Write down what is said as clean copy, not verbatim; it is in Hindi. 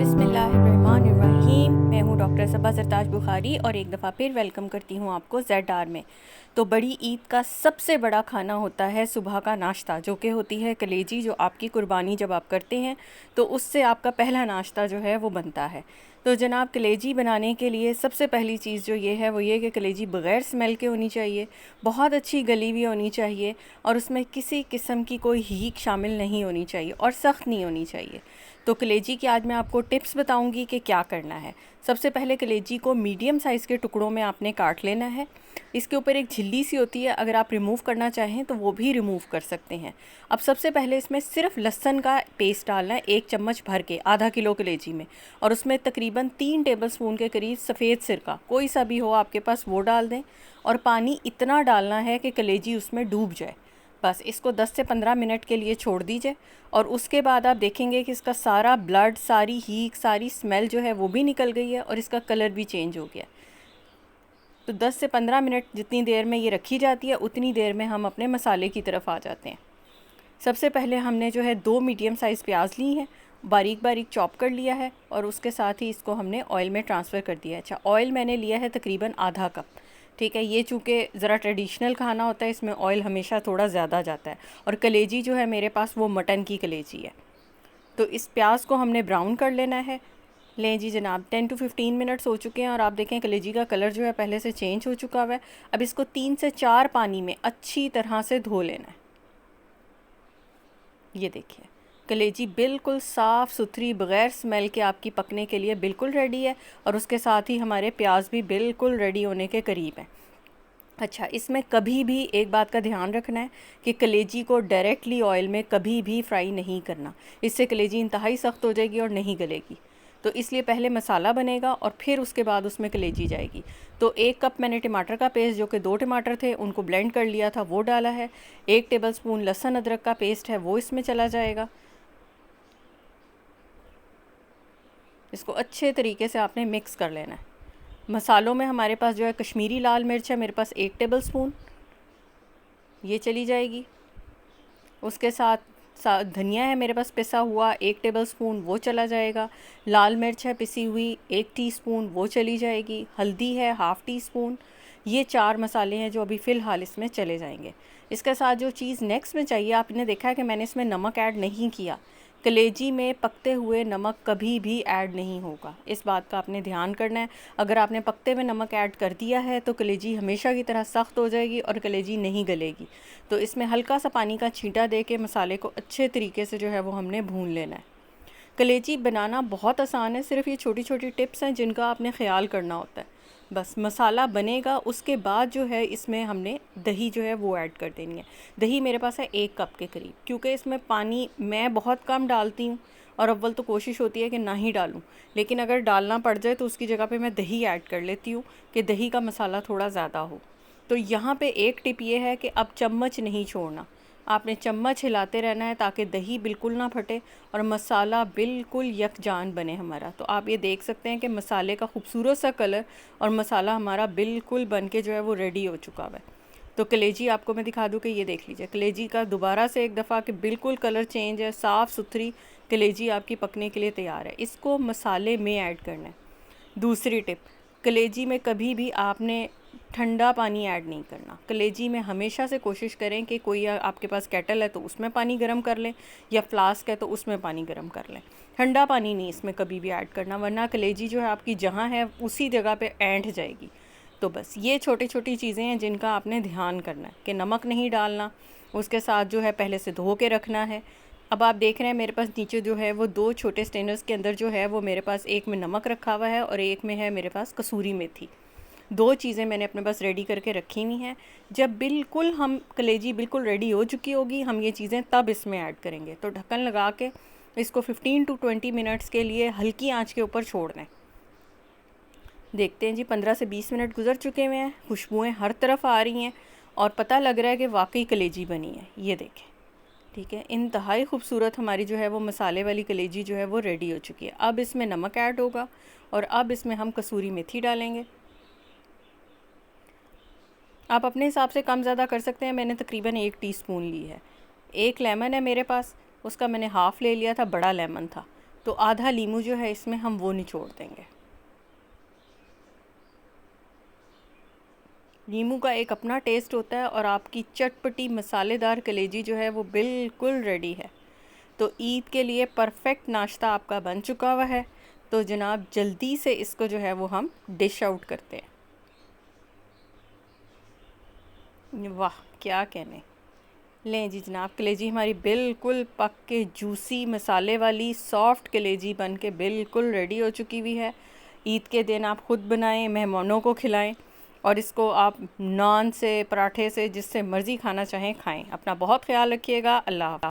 बिस्मिल्लाहिर्रहमानिर्रहीम। मैं हूँ डॉक्टर सबा ज़रताज बुखारी और एक दफ़ा फिर वेलकम करती हूँ आपको ZR में। तो बड़ी ईद का सबसे बड़ा खाना होता है सुबह का नाश्ता, जो कि होती है कलेजी, जो आपकी कुर्बानी जब आप करते हैं तो उससे आपका पहला नाश्ता जो है वो बनता है। तो जनाब, कलेजी बनाने के लिए सबसे पहली चीज़ जो ये है वो ये कि कलेजी बग़ैर स्मेल के होनी चाहिए, बहुत अच्छी गली हुई होनी चाहिए और उसमें किसी किस्म की कोई हीक शामिल नहीं होनी चाहिए और सख्त नहीं होनी चाहिए। तो कलेजी की आज मैं आपको टिप्स बताऊंगी कि क्या करना है। सबसे पहले कलेजी को मीडियम साइज़ के टुकड़ों में आपने काट लेना है। इसके ऊपर एक झिल्ली सी होती है, अगर आप रिमूव करना चाहें तो वो भी रिमूव कर सकते हैं। अब सबसे पहले इसमें सिर्फ लहसुन का पेस्ट डालना है, 1 चम्मच भर के, आधा किलो कलेजी में, और उसमें तकरीबन 3 टेबलस्पून के करीब सफ़ेद सिरका, कोई सा भी हो आपके पास, वो डाल दें। और पानी इतना डालना है कि कलेजी उसमें डूब जाए। बस इसको 10 से 15 मिनट के लिए छोड़ दीजिए और उसके बाद आप देखेंगे कि इसका सारा ब्लड, सारी हीक, सारी स्मेल जो है वो भी निकल गई है और इसका कलर भी चेंज हो गया। तो 10 से 15 मिनट जितनी देर में ये रखी जाती है उतनी देर में हम अपने मसाले की तरफ आ जाते हैं। सबसे पहले हमने जो है 2 मीडियम साइज़ प्याज ली हैं, बारीक बारीक चॉप कर लिया है और उसके साथ ही इसको हमने ऑयल में ट्रांसफ़र कर दिया है। अच्छा, ऑयल मैंने लिया है तकरीबन आधा कप। ठीक है, ये चूँकि ज़रा ट्रेडिशनल खाना होता है, इसमें ऑयल हमेशा थोड़ा ज़्यादा जाता है। और कलेजी जो है मेरे पास वो मटन की कलेजी है। तो इस प्याज को हमने ब्राउन कर लेना है। लें जी जनाब, 10 to 15 मिनट्स हो चुके हैं और आप देखें कलेजी का कलर जो है पहले से चेंज हो चुका हुआ है। अब इसको 3 से 4 पानी में अच्छी तरह से धो लेना है। ये देखिए, कलेजी बिल्कुल साफ़ सुथरी बग़ैर स्मेल के आपकी पकने के लिए बिल्कुल रेडी है और उसके साथ ही हमारे प्याज भी बिल्कुल रेडी होने के करीब हैं। अच्छा, इसमें कभी भी एक बात का ध्यान रखना है कि कलेजी को डायरेक्टली ऑयल में कभी भी फ्राई नहीं करना, इससे कलेजी इंतहाई सख्त हो जाएगी और नहीं गलेगी। तो इसलिए पहले मसाला बनेगा और फिर उसके बाद उसमें कलेजी जाएगी। तो 1 कप मैंने टमाटर का पेस्ट, जो कि 2 टमाटर थे उनको ब्लेंड कर लिया था, वो डाला है। 1 टेबलस्पून लहसुन अदरक का पेस्ट है, वो इसमें चला जाएगा। इसको अच्छे तरीके से आपने मिक्स कर लेना है। मसालों में हमारे पास जो है कश्मीरी लाल मिर्च है, मेरे पास 1 टेबलस्पून, ये चली जाएगी। उसके साथ धनिया है मेरे पास पिसा हुआ, 1 टेबलस्पून, वो चला जाएगा। लाल मिर्च है पिसी हुई, 1 टीस्पून, वो चली जाएगी। हल्दी है हाफ़ टी स्पून। ये 4 मसाले हैं जो अभी फ़िलहाल इसमें चले जाएंगे। इसके साथ जो चीज़ नेक्स्ट में चाहिए, आपने देखा है कि मैंने इसमें नमक ऐड नहीं किया। कलेजी में पकते हुए नमक कभी भी ऐड नहीं होगा, इस बात का आपने ध्यान करना है। अगर आपने पकते हुए नमक ऐड कर दिया है तो कलेजी हमेशा की तरह सख्त हो जाएगी और कलेजी नहीं गलेगी। तो इसमें हल्का सा पानी का छींटा दे के मसाले को अच्छे तरीके से जो है वो हमने भून लेना है। कलेजी बनाना बहुत आसान है, सिर्फ ये छोटी छोटी टिप्स हैं जिनका आपने ख़्याल करना होता है। बस मसाला बनेगा, उसके बाद जो है इसमें हमने दही जो है वो ऐड कर देनी है। दही मेरे पास है 1 कप के करीब, क्योंकि इसमें पानी मैं बहुत कम डालती हूँ और अव्वल तो कोशिश होती है कि ना ही डालूँ, लेकिन अगर डालना पड़ जाए तो उसकी जगह पे मैं दही ऐड कर लेती हूँ कि दही का मसाला थोड़ा ज़्यादा हो। तो यहाँ पे एक टिप ये है कि अब चम्मच नहीं छोड़ना, आपने चम्मच हिलाते रहना है ताकि दही बिल्कुल ना फटे और मसाला बिल्कुल यकजान बने हमारा। तो आप ये देख सकते हैं कि मसाले का खूबसूरत सा कलर और मसाला हमारा बिल्कुल बन के जो है वो रेडी हो चुका है। तो कलेजी आपको मैं दिखा दूँ कि ये देख लीजिए, कलेजी का दोबारा से एक दफ़ा कि बिल्कुल कलर चेंज है, साफ़ सुथरी कलेजी आपकी पकने के लिए तैयार है। इसको मसाले में ऐड करना है। दूसरी टिप, कलेजी में कभी भी आपने ठंडा पानी ऐड नहीं करना। कलेजी में हमेशा से कोशिश करें कि कोई आपके पास केटल है तो उसमें पानी गर्म कर लें, या फ्लास्क है तो उसमें पानी गर्म कर लें। ठंडा पानी नहीं इसमें कभी भी ऐड करना, वरना कलेजी जो है आपकी जहाँ है उसी जगह पे ऐंठ जाएगी। तो बस ये छोटी छोटी चीज़ें हैं जिनका आपने ध्यान करना है कि नमक नहीं डालना, उसके साथ जो है पहले से धो के रखना है। अब आप देख रहे हैं मेरे पास नीचे जो है वो 2 छोटे स्टेनर्स के अंदर जो है वो मेरे पास, एक में नमक रखा हुआ है और एक में है मेरे पास कसूरी मेथी। 2 चीज़ें मैंने अपने पास रेडी करके रखी हुई हैं। जब बिल्कुल हम कलेजी बिल्कुल रेडी हो चुकी होगी, हम ये चीज़ें तब इसमें ऐड करेंगे। तो ढक्कन लगा के इसको 15 to 20 मिनट्स के लिए हल्की आंच के ऊपर छोड़ दें। देखते हैं जी, 15 से 20 मिनट गुजर चुके हुए हैं, खुशबुएँ हर तरफ आ रही हैं और पता लग रहा है कि वाकई कलेजी बनी है। ये देखें, ठीक है, इंतहाई खूबसूरत हमारी जो है वो मसाले वाली कलेजी जो है वो रेडी हो चुकी है। अब इसमें नमक ऐड होगा और अब इसमें हम कसूरी मेथी डालेंगे। आप अपने हिसाब से कम ज़्यादा कर सकते हैं, मैंने तकरीबन 1 टीस्पून ली है। 1 लेमन है मेरे पास, उसका मैंने हाफ़ ले लिया था, बड़ा लेमन था, तो आधा नींबू जो है इसमें हम वो निचोड़ देंगे। नींबू का एक अपना टेस्ट होता है और आपकी चटपटी मसालेदार कलेजी जो है वो बिल्कुल रेडी है। तो ईद के लिए परफेक्ट नाश्ता आपका बन चुका हुआ है। तो जनाब जल्दी से इसको जो है वो हम डिश आउट करते हैं। वाह क्या कहने। लें जी जनाब, कलेजी हमारी बिल्कुल पक के जूसी मसाले वाली सॉफ्ट कलेजी बन के बिल्कुल रेडी हो चुकी हुई है। ईद के दिन आप ख़ुद बनाएं, मेहमानों को खिलाएं और इसको आप नान से, पराठे से, जिससे मर्ज़ी खाना चाहें खाएं। अपना बहुत ख्याल रखिएगा। अल्लाह हाफ़िज़।